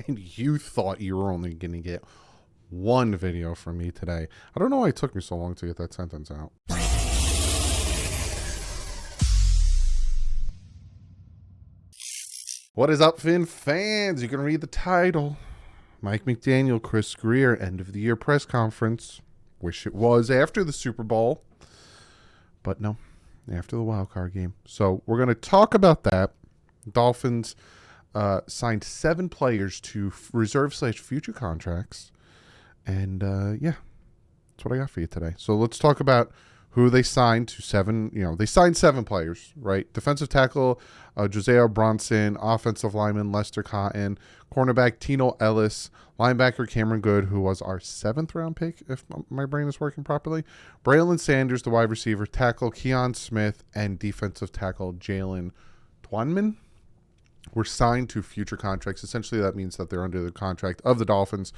and you thought you were only going to get one video from me today. I don't know why it took me so long to get that sentence out. What is up, Finn fans? You can read the title. Mike McDaniel, Chris Grier, end of the year press conference. Wish it was after the Super Bowl, but no, after the wild card game. So we're going to talk about that. Dolphins signed 7 players to reserve/future contracts. And yeah, that's what I got for you today. So let's talk about who they signed to 7. They signed 7 players, right? Defensive tackle, Josiah Bronson, offensive lineman, Lester Cotton, cornerback, Tino Ellis, linebacker, Cameron Good, who was our 7th round pick, if my brain is working properly, Braylon Sanders, the wide receiver, tackle, Keon Smith, and defensive tackle, Jalen Twanman, were signed to future contracts. Essentially, that means that they're under the contract of the Dolphins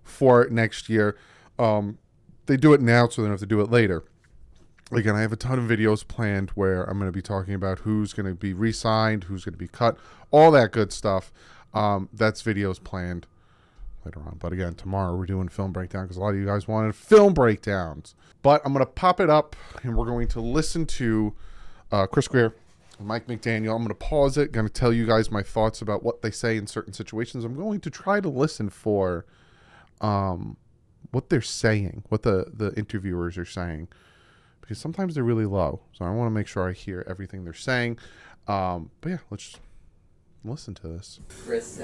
for next year. They do it now, so they don't have to do it later. Again, I have a ton of videos planned where I'm going to be talking about who's going to be re-signed, who's going to be cut, all that good stuff. That's videos planned later on. But again, tomorrow we're doing film breakdown because a lot of you guys wanted film breakdowns. But I'm going to pop it up, and we're going to listen to Chris Grier and Mike McDaniel. I'm going to pause it, going to tell you guys my thoughts about what they say in certain situations. I'm going to try to listen for what they're saying, what the interviewers are saying, because sometimes they're really low. So I want to make sure I hear everything they're saying. But yeah, let's just listen to this. Chris,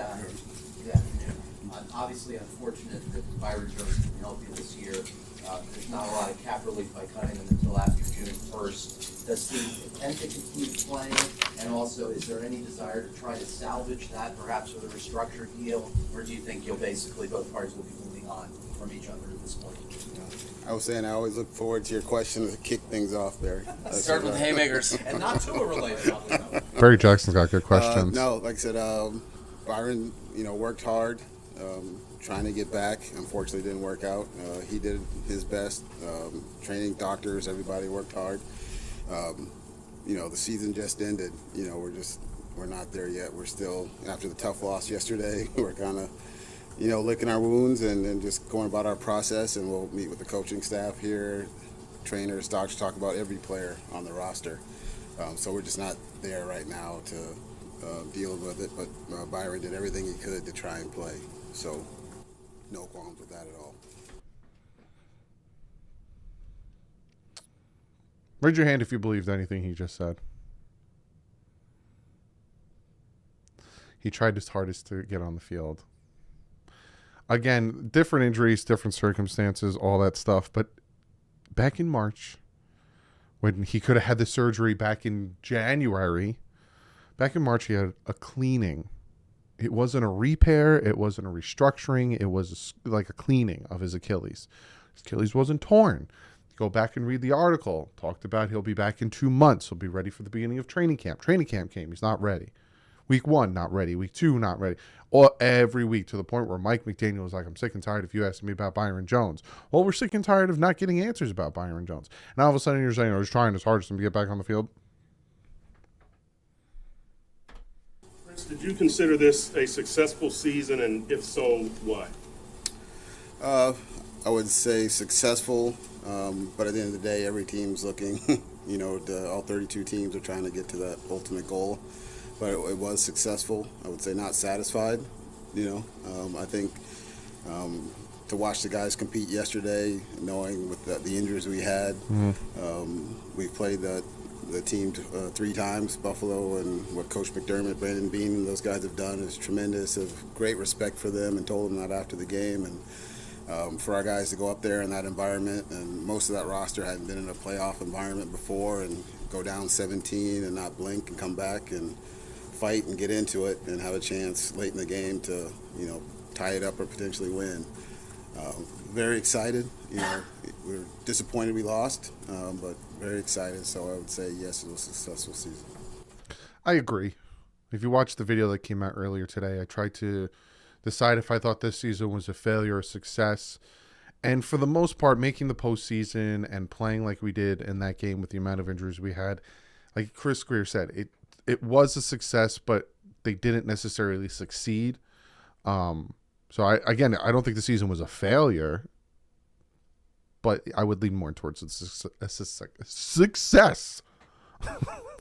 obviously unfortunate that Byron Jones didn't help you this year. There's not a lot of cap relief by cutting him until after June 1st. Does he intend to continue playing? And also, is there any desire to try to salvage that, perhaps with a restructured deal? Or do you think both parties will be moving on from each other at this point? I was saying I always look forward to your question to kick things off, Barry. Start with haymakers. And not Tua related. Barry Jackson's got good questions. No, like I said, Byron, worked hard, trying to get back. Unfortunately, didn't work out. He did his best. Training, doctors, everybody worked hard. The season just ended. We're not there yet. We're still, after the tough loss yesterday, we're kind of, licking our wounds and just going about our process, and we'll meet with the coaching staff here, trainers, doctors, talk about every player on the roster. So we're just not there right now to deal with it, but Byron did everything he could to try and play. So no qualms with that at all. Raise your hand if you believed anything he just said. He tried his hardest to get on the field. Again, different injuries, different circumstances, all that stuff. But back in March, when he could have had the surgery back in January, back in March he had a cleaning. It wasn't a repair. It wasn't a restructuring. It was like a cleaning of his Achilles. His Achilles wasn't torn. Go back and read the article. Talked about he'll be back in 2 months. He'll be ready for the beginning of training camp. Training camp came. He's not ready. Week 1, not ready. Week 2, not ready. Or every week, to the point where Mike McDaniel was like, I'm sick and tired of you asking me about Byron Jones. Well, we're sick and tired of not getting answers about Byron Jones. And all of a sudden you're saying, I was trying his hardest to get back on the field. Chris, did you consider this a successful season, and if so, why? I would say successful, but at the end of the day, every team's looking, all 32 teams are trying to get to that ultimate goal. But it was successful. I would say not satisfied. I think to watch the guys compete yesterday, knowing with the injuries we had, we've played the team 3 times, Buffalo, and what Coach McDermott, Brandon Beane, and those guys have done is tremendous. I have great respect for them and told them that after the game. And for our guys to go up there in that environment, and most of that roster hadn't been in a playoff environment before, and go down 17 and not blink and come back and fight and get into it and have a chance late in the game to, tie it up or potentially win. Very excited. We're disappointed we lost, but very excited. So I would say yes, it was a successful season. I agree. If you watched the video that came out earlier today, I tried to decide if I thought this season was a failure or success. And for the most part, making the postseason and playing like we did in that game with the amount of injuries we had, like Chris Grier said, it was a success, but they didn't necessarily succeed. So I don't think the season was a failure, but I would lean more towards success.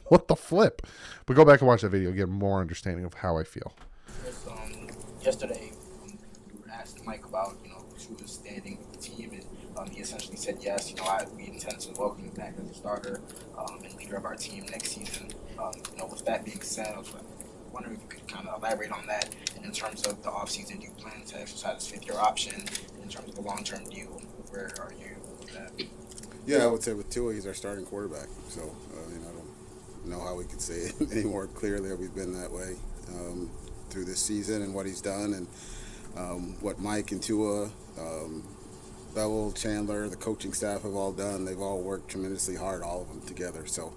What the flip? But go back and watch that video, get more understanding of how I feel. Yesterday, we were asked Mike about, who was standing with the team, and he essentially said yes. We intend to welcome him back as a starter and leader of our team next season. With that being said, I was wondering if you could kind of elaborate on that. And in terms of the offseason, do you plan to exercise this fifth-year option? And in terms of the long-term deal, where are you with that? Yeah, I would say with Tua, he's our starting quarterback. So, I don't know how we could say it any more clearly. We've been that way through this season and what he's done, and what Mike and Tua, Bevel, Chandler, the coaching staff have all done. They've all worked tremendously hard, all of them together. So,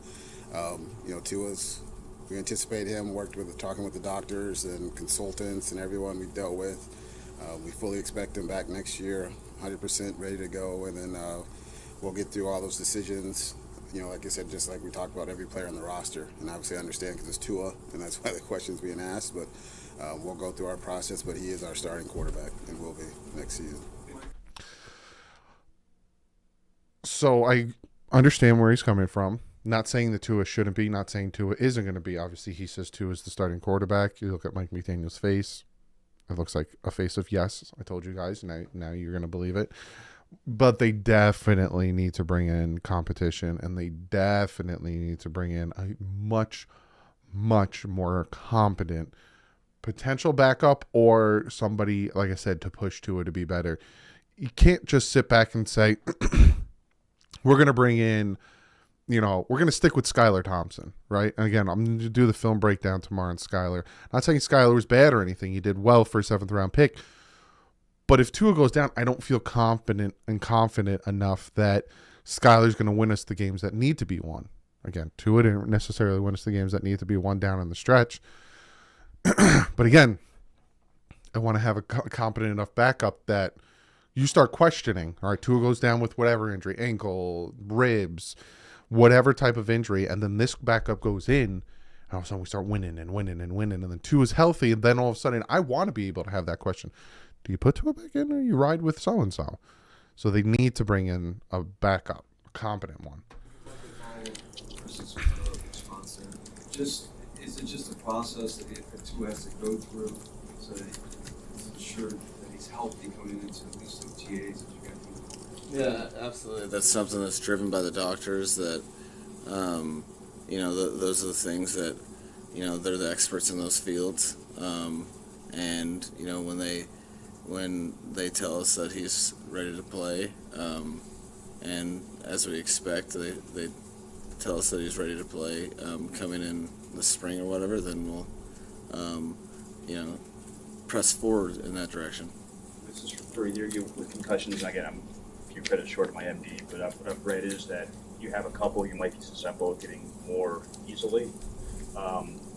Tua's, we anticipate him, talking with the doctors and consultants and everyone we dealt with. We fully expect him back next year, 100% ready to go, and then we'll get through all those decisions. Like I said, just like we talked about every player on the roster, and obviously I understand because it's Tua, and that's why the question's being asked, but we'll go through our process, but he is our starting quarterback and will be next season. So I understand where he's coming from. Not saying that Tua shouldn't be, not saying Tua isn't going to be. Obviously, he says Tua is the starting quarterback. You look at Mike McDaniel's face. It looks like a face of yes. I told you guys. Now you're going to believe it. But they definitely need to bring in competition, and they definitely need to bring in a much, much more competent potential backup or somebody, like I said, to push Tua to be better. You can't just sit back and say, we're going to bring in, we're going to stick with Skylar Thompson, right? And again, I'm going to do the film breakdown tomorrow on Skylar. Not saying Skylar was bad or anything. He did well for a 7th-round pick. But if Tua goes down, I don't feel confident enough that Skylar's going to win us the games that need to be won. Again, Tua didn't necessarily win us the games that need to be won down in the stretch. But again, I want to have a competent enough backup that you start questioning. All right, Tua goes down with whatever injury, ankle, ribs, whatever type of injury, and then this backup goes in, and all of a sudden we start winning, and then Tua's healthy, and then all of a sudden I want to be able to have that question. Do you put Tua back in, or you ride with so-and-so? So they need to bring in a backup, a competent one. Is it just a process that Tua has to go through so that it's ensured that he's healthy coming into at least OTAs as you get through? Yeah, absolutely. That's something that's driven by the doctors that, those are the things that, they're the experts in those fields. And, when they tell us that he's ready to play, and as we expect, they tell us that he's ready to play coming in the spring or whatever, then we'll, press forward in that direction. This is for either you with concussions, and again, I'm a few credits short of my MD, but what I've read is that you have a couple you might be susceptible to getting more easily.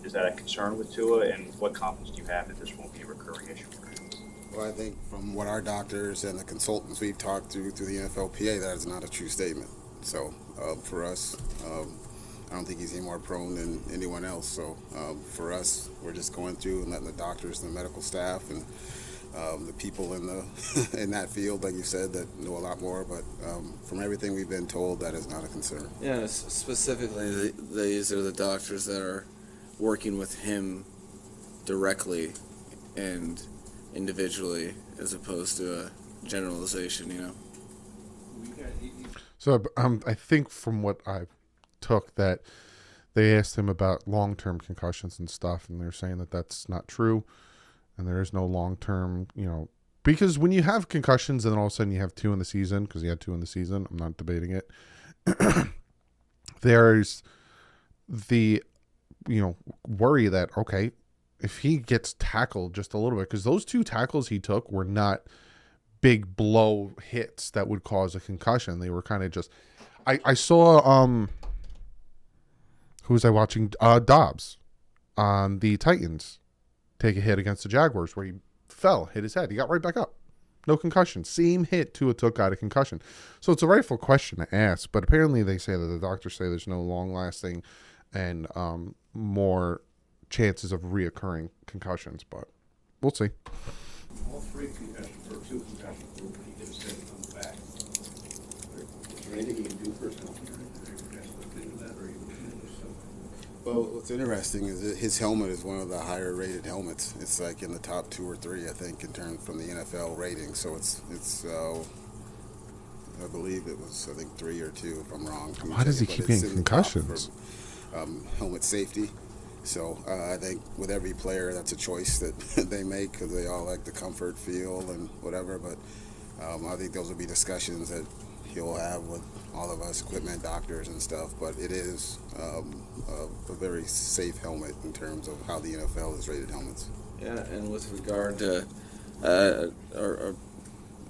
Is that a concern with Tua, and what confidence do you have that this won't be a recurring issue for him? Well, I think from what our doctors and the consultants we've talked to through the NFLPA, that is not a true statement. So for us, I don't think he's any more prone than anyone else. So for us, we're just going through and letting the doctors and the medical staff and the people in in that field, like you said, that know a lot more. But from everything we've been told, that is not a concern. Yeah, specifically, these are the doctors that are working with him directly and individually, as opposed to a generalization, So I think from what I took that they asked him about long-term concussions and stuff, and they're saying that that's not true, and there is no long-term, because when you have concussions and then all of a sudden you have 2 in the season, because he had 2 in the season, I'm not debating it, there's the, worry that, okay, if he gets tackled just a little bit, because those 2 tackles he took were not big blow hits that would cause a concussion. They were kind of just, I saw, who was I watching? Dobbs on the Titans take a hit against the Jaguars where he fell, hit his head. He got right back up. No concussion. Same hit Tua took out of concussion. So it's a rightful question to ask, but apparently they say that the doctors say there's no long-lasting and more chances of reoccurring concussions, but we'll see. All three concussions, or two concussions, were when he gets sick and comes back. Is there anything he can do for his health? Well, what's interesting is that his helmet is one of the higher rated helmets. It's like in the top 2 or 3, I think, in terms from the NFL rating. So it's I believe it was, 3 or 2, if I'm wrong. Why does he keep getting concussions? For, helmet safety. So I think with every player, that's a choice that they make because they all like the comfort feel and whatever. But I think those will be discussions that he'll have with all of us, equipment doctors and stuff. But it is a very safe helmet in terms of how the NFL has rated helmets. Yeah, and with regard to our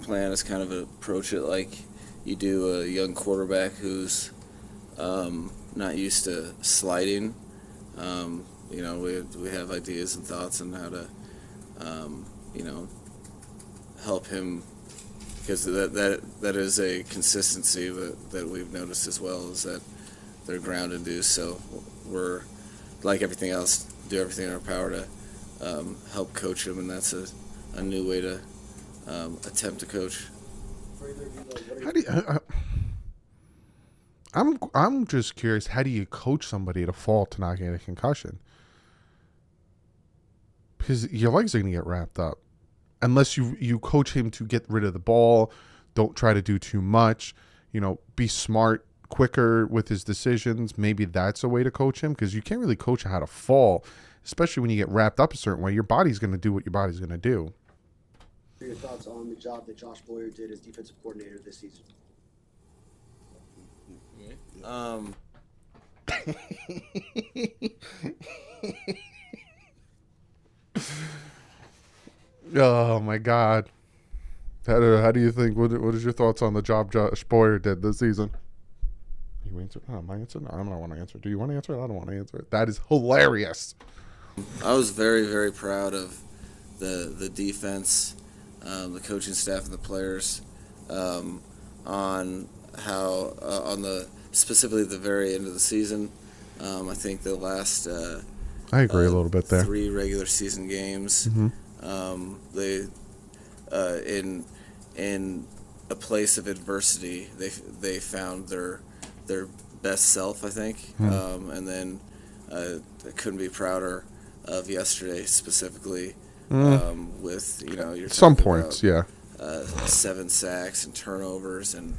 plan is kind of approach it like you do a young quarterback who's not used to sliding. We have ideas and thoughts on how to, help him, because that is a consistency that we've noticed as well, is that they're ground induced. So we're, like everything else, do everything in our power to help coach him, and that's a new way to attempt to coach. How do you, I'm just curious, how do you coach somebody to fall to not get a concussion? Because your legs are going to get wrapped up. Unless you coach him to get rid of the ball, don't try to do too much, be smart, quicker with his decisions. Maybe that's a way to coach him, because you can't really coach how to fall, especially when you get wrapped up a certain way. Your body's going to do what your body's going to do. What are your thoughts on the job that Josh Boyer did as defensive coordinator this season? Oh my God! How do you think? What is your thoughts on the job Josh Boyer did this season? You answer? Oh, my answer? No, I don't want to answer. Do you want to answer it? I don't want to answer it. That is hilarious. I was very, very proud of the defense, the coaching staff, and the players on how specifically the very end of the season. I think the last I agree a little bit there. 3 regular season games. Mm-hmm. They in a place of adversity, they found their best self, I think. And then I couldn't be prouder of yesterday specifically. With you're some points, about, 7 sacks and turnovers and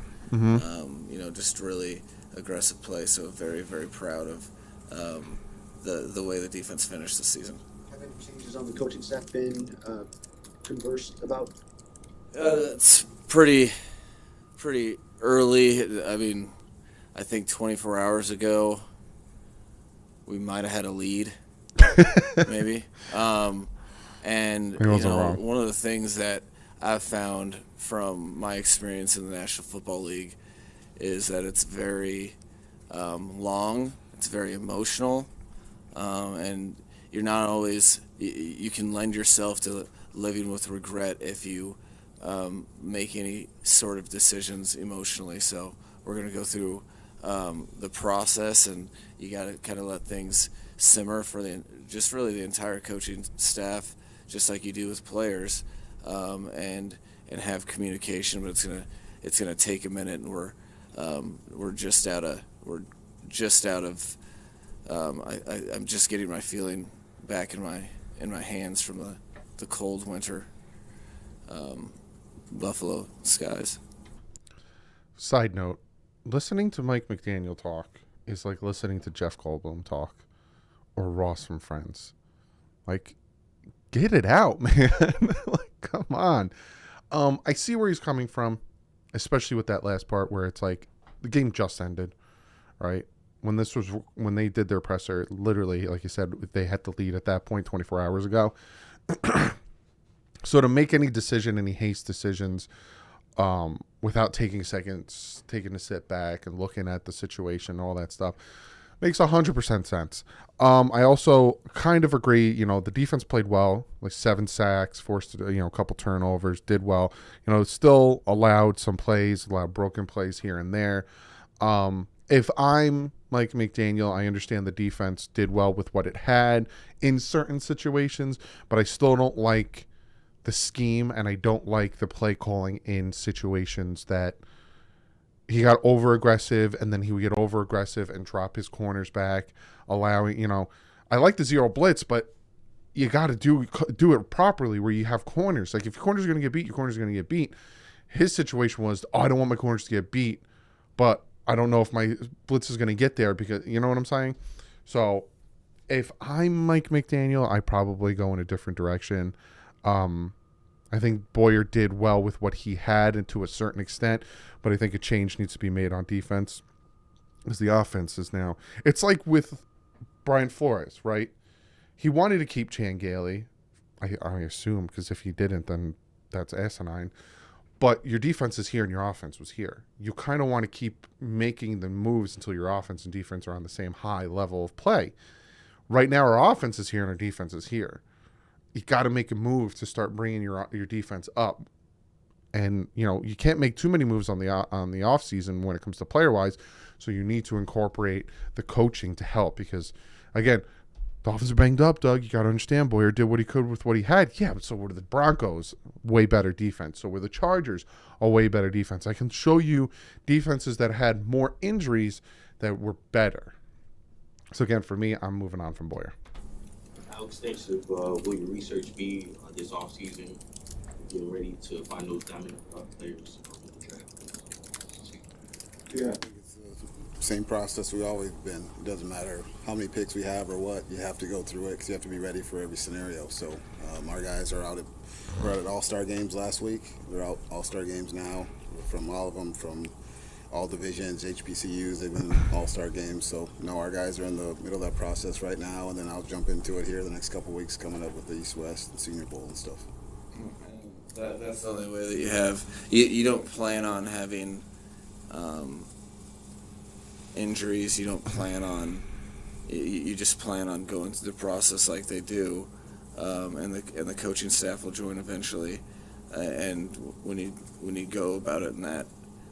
just really aggressive play. So very, very proud of the way the defense finished the season. Have any changes on the coaching staff been conversed about? It's pretty early. I mean, I think 24 hours ago we might have had a lead, maybe. And one of the things that I've found from my experience in the National Football League is that it's very long, it's very emotional, and you're not always, you can lend yourself to living with regret if you make any sort of decisions emotionally. So we're going to go through the process, and you got to kind of let things simmer for really the entire coaching staff, just like you do with players, and have communication. But it's gonna take a minute, and we're just out of I'm just getting my feeling back in my hands from the cold winter Buffalo skies. Side note, listening to Mike McDaniel talk is like listening to Jeff Goldblum talk or Ross from Friends. Like, get it out, man. Like, come on. I see where he's coming from, especially with that last part where it's like the game just ended, right? When they did their presser, literally, like you said, they had the lead at that point 24 hours ago. So to make any haste decisions, without taking seconds, taking a sit back and looking at the situation, all that stuff, makes 100% sense. I also kind of agree, the defense played well, like 7 sacks, forced, a couple turnovers, did well. Still allowed some plays, allowed broken plays here and there. if I'm Mike McDaniel, I understand the defense did well with what it had in certain situations, but I still don't like the scheme, and I don't like the play calling in situations that he got over aggressive, and then he would get over aggressive and drop his corners back, allowing, I like the zero blitz, but you got to do it properly where you have corners. Like, if your corners are going to get beat, your corners are going to get beat. His situation was, I don't want my corners to get beat, but I don't know if my blitz is going to get there, because, you know what I'm saying? So if I'm Mike McDaniel, I probably go in a different direction. I think Boyer did well with what he had, and to a certain extent, but I think a change needs to be made on defense, because the offense is now, it's like with Brian Flores, right? He wanted to keep Chan Gailey, I assume, because if he didn't, then that's asinine. But your defense is here and your offense was here. You kind of want to keep making the moves until your offense and defense are on the same high level of play. Right now, our offense is here and our defense is here. You got to make a move to start bringing your defense up. And, you can't make too many moves on the off season when it comes to player-wise, so you need to incorporate the coaching to help, because, again, Dolphins are banged up, Doug. You got to understand, Boyer did what he could with what he had. Yeah, but so were the Broncos, way better defense. So were the Chargers, a way better defense. I can show you defenses that had more injuries that were better. So again, for me, I'm moving on from Boyer. How extensive will your research be this offseason, getting ready to find those dominant players? Yeah. Same process we've always been. It doesn't matter how many picks we have or what, you have to go through it because you have to be ready for every scenario. So our guys are out at All-Star games last week. They're out All-Star games now from all of them, from all divisions, HBCUs. They've been All-Star games. So, our guys are in the middle of that process right now, and then I'll jump into it here the next couple of weeks coming up with the East-West and Senior Bowl and stuff. That's the only way that you have. You don't plan on having injuries. You don't plan on. You just plan on going through the process like they do, and the coaching staff will join eventually. And when you go about it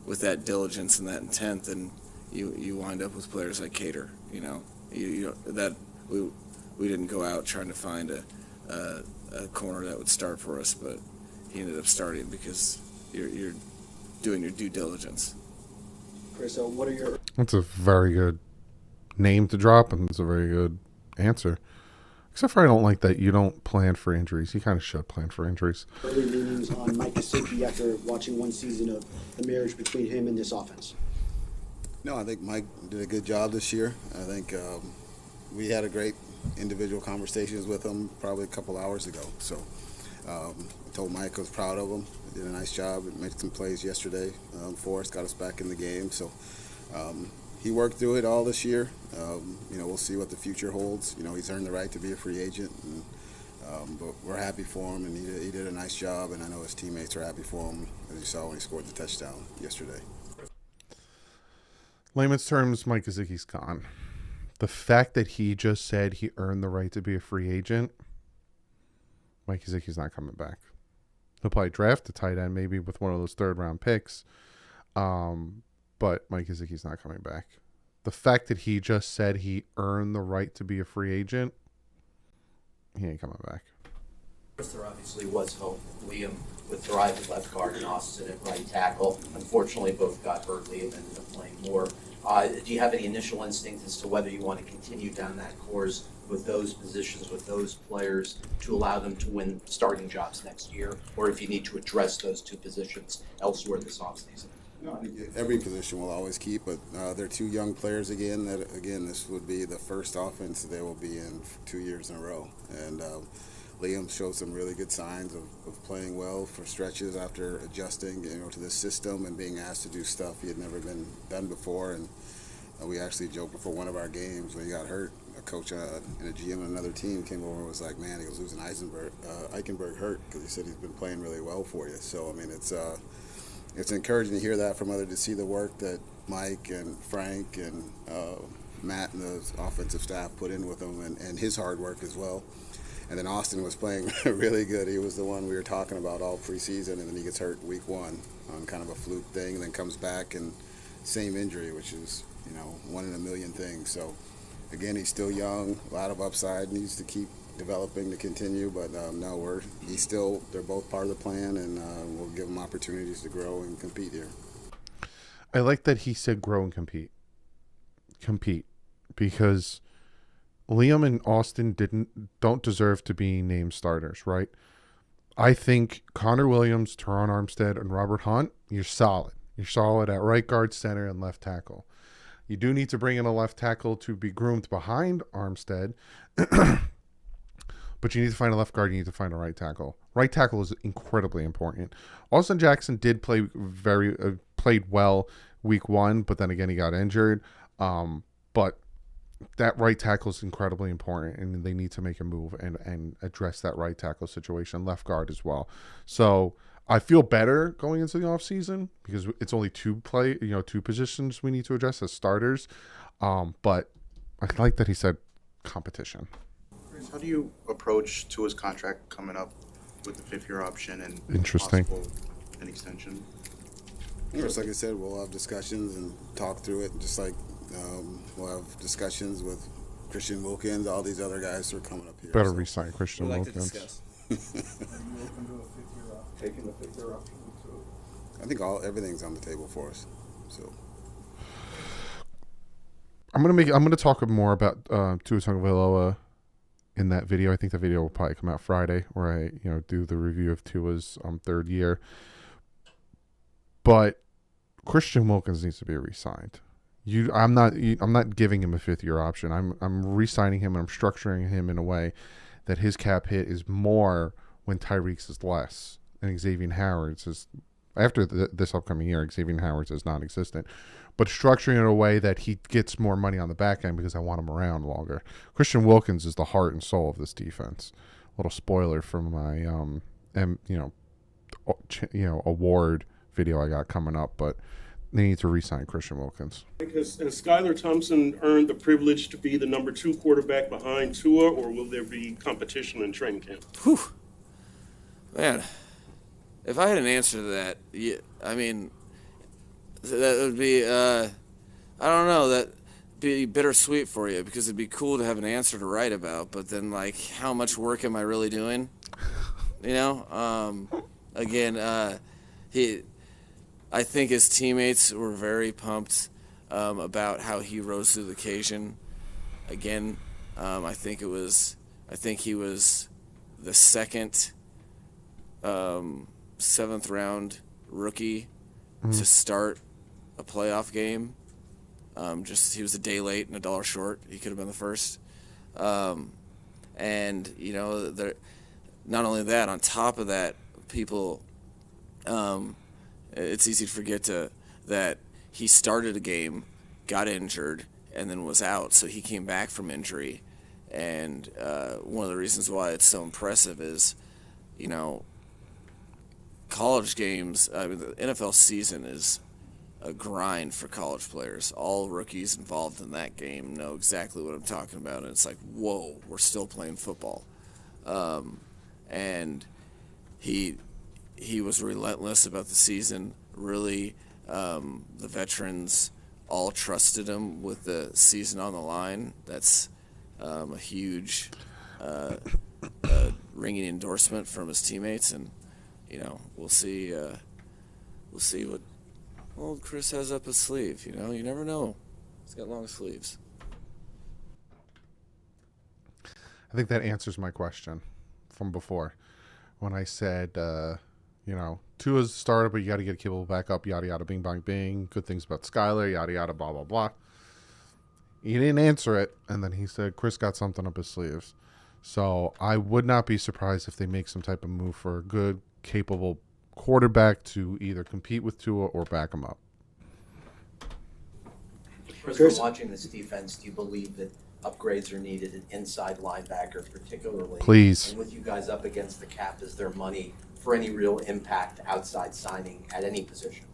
with that diligence and that intent, then you wind up with players like Cater. That we didn't go out trying to find a corner that would start for us, but he ended up starting because you're doing your due diligence. Chris, what are your... That's a very good name to drop, and it's a very good answer. Except for I don't like that you don't plan for injuries. You kind of should plan for injuries. Early leanings on Mike Gesicki after watching one season of the marriage between him and this offense? No, I think Mike did a good job this year. I think we had a great individual conversations with him probably a couple hours ago. So I told Mike I was proud of him. He did a nice job. He made some plays yesterday for us, got us back in the game. So he worked through it all this year. We'll see what the future holds. He's earned the right to be a free agent, but we're happy for him, and he did a nice job, and I know his teammates are happy for him, as you saw when he scored the touchdown yesterday. Layman's terms, Mike Gesicki's gone. The fact that he just said he earned the right to be a free agent, Mike Gesicki's not coming back. He'll probably draft a tight end maybe with one of those third-round picks, but Mike Gesicki's not coming back. The fact that he just said he earned the right to be a free agent, he ain't coming back. There obviously was hope. Liam would thrive at left guard and Austin at right tackle. Unfortunately, both got hurt. Liam ended up playing more. Do you have any initial instinct as to whether you want to continue down that course with those positions, with those players, to allow them to win starting jobs next year, or if you need to address those two positions elsewhere this offseason? No, I think every position will always keep, but they're two young players again. This would be the first offense they will be in 2 years in a row. And Liam showed some really good signs of playing well for stretches after adjusting, to this system and being asked to do stuff he had never been done before. And we actually joked before one of our games when he got hurt. A coach and a GM on another team came over and was like, "Man, he was losing Eichenberg hurt," because he said he's been playing really well for you. So it's encouraging to hear that from others, to see the work that Mike and Frank and Matt and the offensive staff put in with him, and his hard work as well. And then Austin was playing really good. He was the one we were talking about all preseason, and then he gets hurt week one on kind of a fluke thing, and then comes back and same injury, which is one in a million things. So, again, he's still young, a lot of upside, needs to keep developing to continue. But no, they're both part of the plan, and we'll give them opportunities to grow and compete here. I like that he said grow and compete. Compete, because Liam and Austin don't deserve to be named starters, right? I think Connor Williams, Teron Armstead, and Robert Hunt, you're solid. You're solid at right guard, center, and left tackle. You do need to bring in a left tackle to be groomed behind Armstead, but you need to find a left guard. You need to find a right tackle. Right tackle is incredibly important. Austin Jackson did played well week 1, but then again he got injured. But that right tackle is incredibly important, and they need to make a move and address that right tackle situation. Left guard as well. So I feel better going into the offseason because it's only two positions we need to address as starters. But I like that he said competition. How do you approach Tua's contract coming up with the 5th-year option and Interesting. possible an extension? Just like I said, we'll have discussions and talk through it, just like we'll have discussions with Christian Wilkins, all these other guys who are coming up here. Better re-sign Christian Wilkins. Taking the 5th-year option. I think everything's on the table for us. So I'm gonna talk more about Tua Tagovailoa in that video. I think the video will probably come out Friday, where I do the review of Tua's 3rd year. But Christian Wilkins needs to be re-signed. I'm not giving him a 5th-year option. I'm re-signing him, and I'm structuring him in a way that his cap hit is more when Tyreek's is less, and Xavier Howard's is after this upcoming year. Xavier Howard's is non-existent, but structuring it in a way that he gets more money on the back end because I want him around longer. Christian Wilkins is the heart and soul of this defense. A little spoiler from my award video I got coming up, but they need to re-sign Christian Wilkins. Has Skylar Thompson earned the privilege to be the number 2 quarterback behind Tua, or will there be competition in training camp? Whew. Man, if I had an answer to that, I mean, that would be, I don't know, that'd be bittersweet for you because it'd be cool to have an answer to write about, but then, like, how much work am I really doing? Again, I think his teammates were very pumped about how he rose to the occasion. Again, I think he was the second 7th round rookie to start a playoff game. He was a day late and $1 short. He could have been the first. And not only that, on top of that, people. It's easy to forget that he started a game, got injured, and then was out. So he came back from injury. And one of the reasons why it's so impressive is, college games, the NFL season is a grind for college players. All rookies involved in that game know exactly what I'm talking about. And it's like, whoa, we're still playing football. And he was relentless about the season. Really, the veterans all trusted him with the season on the line. That's a huge ringing endorsement from his teammates, and we'll see what old Chris has up his sleeve. You never know. He's got long sleeves. I think that answers my question from before when I said, Tua's a starter, but you got to get Kibble back up, yada, yada, bing, bang, bing. Good things about Skylar, yada, yada, blah, blah, blah. He didn't answer it, and then he said Chris got something up his sleeves. So I would not be surprised if they make some type of move for a good, capable quarterback to either compete with Tua or back him up. Chris, from watching this defense, do you believe that upgrades are needed at inside linebacker particularly? Please. And with you guys up against the cap, is there money for any real impact outside signing at any position?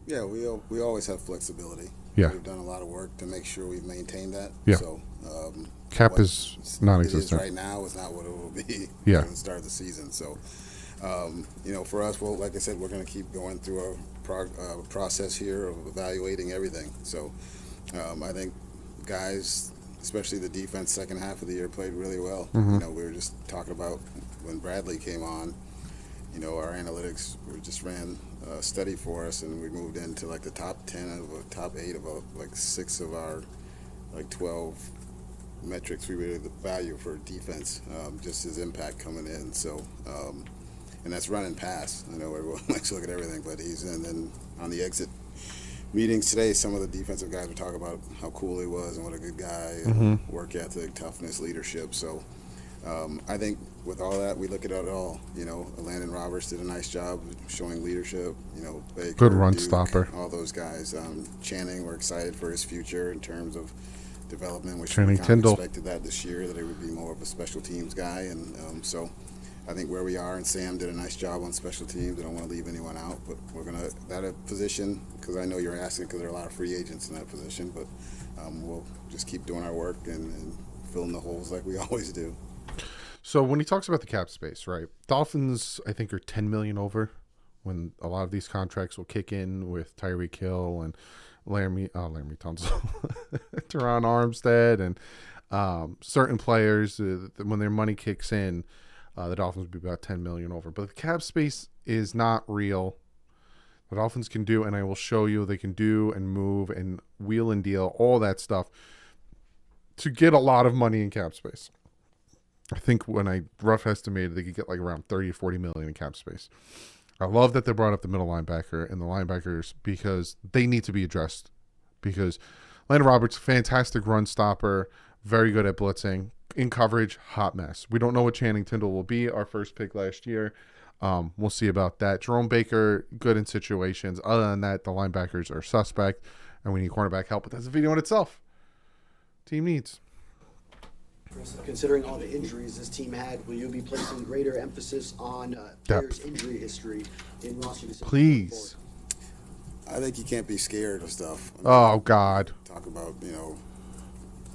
Yeah, we always have flexibility. Yeah. We've done a lot of work to make sure we've maintained that. Yeah. So cap is non-existent. It is right now is not what it will be yeah. at the start of the season. So, for us, well, like I said, we're going to keep going through a process here of evaluating everything. So, I think guys, especially the defense, second half of the year played really well. Mhm. You know, we were just talking about when Bradley came on. You know, our analytics just ran a study for us, and we moved into like the top 10 of top 8 of like 6 of our like 12 metrics we really value for defense. Just his impact coming in. So, and that's running pass. I know everyone likes to look at everything, but he's in. And on the exit meetings today, some of the defensive guys were talking about how cool he was and what a good guy, and work ethic, toughness, leadership. So I think with all that, we look at it all. You know, Landon Roberts did a nice job showing leadership. You know, Baker, Good run Duke, stopper. all those guys. Channing, we're excited for his future in terms of development. We Channing kind of Tindall. expected that this year, that he would be more of a special teams guy. And so I think where we are, and Sam did a nice job on special teams. I don't want to leave anyone out, but we're going to, that a position, because I know you're asking because there are a lot of free agents in that position, but we'll just keep doing our work and filling the holes like we always do. So when he talks about the cap space, right? Dolphins, I think, are $10 million over when a lot of these contracts will kick in with Tyreek Hill and Laramie Tunsil, Teron Armstead, and certain players. When their money kicks in, the Dolphins will be about $10 million over. But the cap space is not real. The Dolphins can do, and I will show you, they can do and move and wheel and deal, all that stuff to get a lot of money in cap space. I think when I rough estimated, they could get like around 30 or 40 million in cap space. I love that they brought up the middle linebacker and the linebackers because they need to be addressed. Because Landon Roberts, fantastic run stopper, very good at blitzing. In coverage, hot mess. We don't know what Channing Tindall will be, our first pick last year. We'll see about that. Jerome Baker, good in situations. Other than that, the linebackers are suspect, and we need cornerback help. But that's a video in itself. Team needs. Considering all the injuries this team had, will you be placing greater emphasis on players' injury history in roster decisions? Please. I think you can't be scared of stuff. Oh, God. Talk about, you know,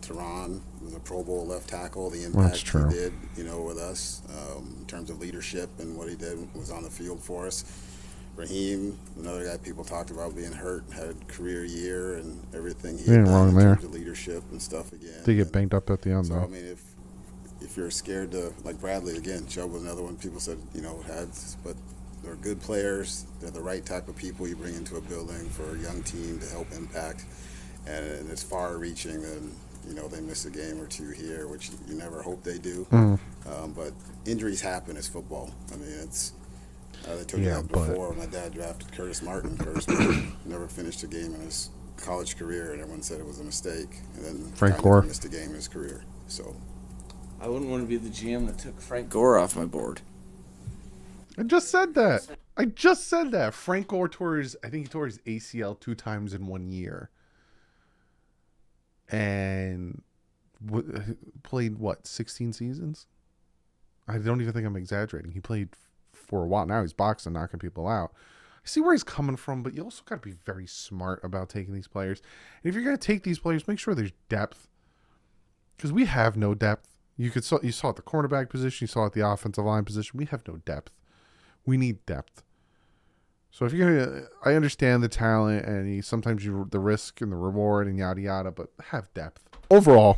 Teron was a Pro Bowl left tackle. The That's impact true. he did, you know, with us in terms of leadership and what he did was on the field for us. Raheem, another guy people talked about being hurt, had a career year and everything he You had ain't done wrong in there. terms of leadership and stuff again. They get And banged up at the end, so, though. I mean, if you're scared to, like Bradley, again, Chubb was another one people said, you know, but they're good players. They're the right type of people you bring into a building for a young team to help impact. And it's far reaching than, you know, they miss a game or two here, which you never hope they do. But injuries happen. It's football. I mean, it's, I told you that before. My dad drafted Curtis Martin. Curtis Martin never finished a game in his college career, and everyone said it was a mistake. And then Frank never Gore missed a game in his career. So I wouldn't want to be the GM that took Frank Gore off my board. I just said that. Frank Gore tore his ACL 2 times in 1 year. And played, 16 seasons? I don't even think I'm exaggerating. He played for a while. Now he's boxing, knocking people out. I see where he's coming from, but you also got to be very smart about taking these players. And if you're going to take these players, make sure there's depth. Because we have no depth. You saw at the cornerback position, you saw at the offensive line position. We have no depth. We need depth. So if you're gonna, I understand the talent and sometimes the risk and the reward and yada yada, but have depth. Overall,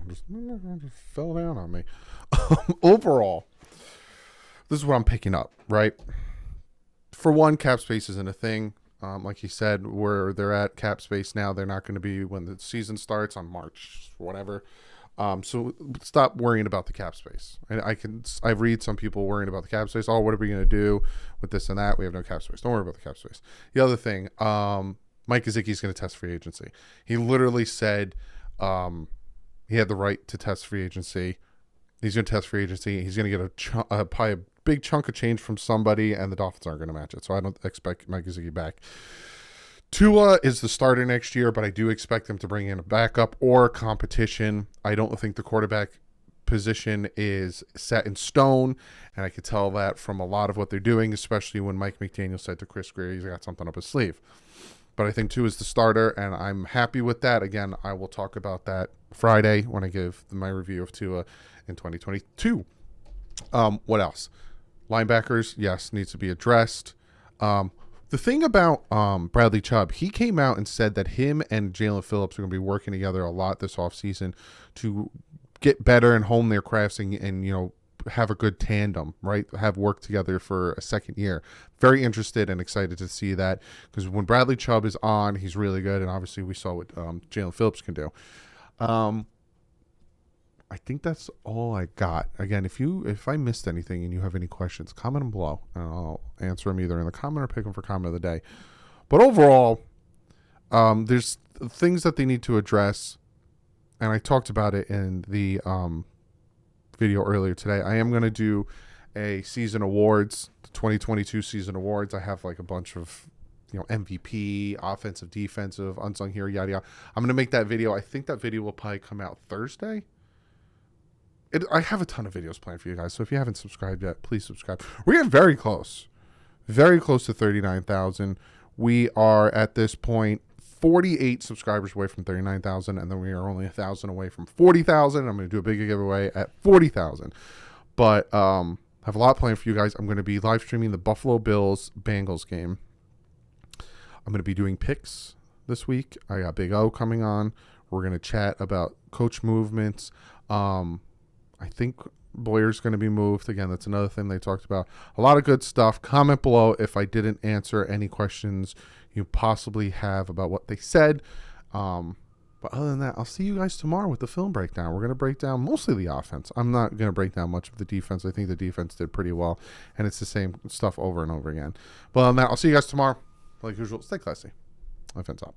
just fell down on me. Overall, this is what I'm picking up. Right. For one, cap space isn't a thing. Like you said, where they're at cap space now, they're not going to be when the season starts on March, whatever. So stop worrying about the cap space. I read some people worrying about the cap space. Oh, what are we going to do with this and that? We have no cap space. Don't worry about the cap space. The other thing, Mike Gesicki is going to test free agency. He literally said he had the right to test free agency. He's going to test free agency. He's going to get probably a big chunk of change from somebody, and the Dolphins aren't going to match it. So I don't expect Mike Gesicki back. Tua is the starter next year, but I do expect them to bring in a backup or competition. I don't think the quarterback position is set in stone, and I could tell that from a lot of what they're doing, especially when Mike McDaniel said to Chris Grier he's got something up his sleeve. But I think Tua is the starter, and I'm happy with that. Again, I will talk about that Friday when I give my review of Tua in 2022. What else? Linebackers, yes, needs to be addressed. The thing about Bradley Chubb, he came out and said that him and Jalen Phillips are going to be working together a lot this offseason to get better and hone their crafts and you know, have a good tandem, right? Have worked together for a second year. Very interested and excited to see that, because when Bradley Chubb is on, he's really good, and obviously we saw what Jalen Phillips can do. I think that's all I got. Again, if I missed anything and you have any questions, comment them below, and I'll answer them either in the comment or pick them for comment of the day. But overall, there's things that they need to address, and I talked about it in the video earlier today. I am going to do a season awards, the 2022 season awards. I have like a bunch of, you know, MVP, offensive, defensive, unsung hero, yada yada. I'm going to make that video. I think that video will probably come out Thursday. I have a ton of videos planned for you guys, so if you haven't subscribed yet, please subscribe. We're getting very close to 39,000. We are at this point 48 subscribers away from 39,000, and then we are only 1,000 away from 40,000. I'm going to do a big giveaway at 40,000. But I have a lot planned for you guys. I'm going to be live streaming the Buffalo Bills Bengals game. I'm going to be doing picks this week. I got Big O coming on. We're going to chat about coach movements. I think Boyer's going to be moved. Again, that's another thing they talked about. A lot of good stuff. Comment below if I didn't answer any questions you possibly have about what they said. But other than that, I'll see you guys tomorrow with the film breakdown. We're going to break down mostly the offense. I'm not going to break down much of the defense. I think the defense did pretty well, and it's the same stuff over and over again. But other than that, I'll see you guys tomorrow. Like usual, stay classy. Offense up.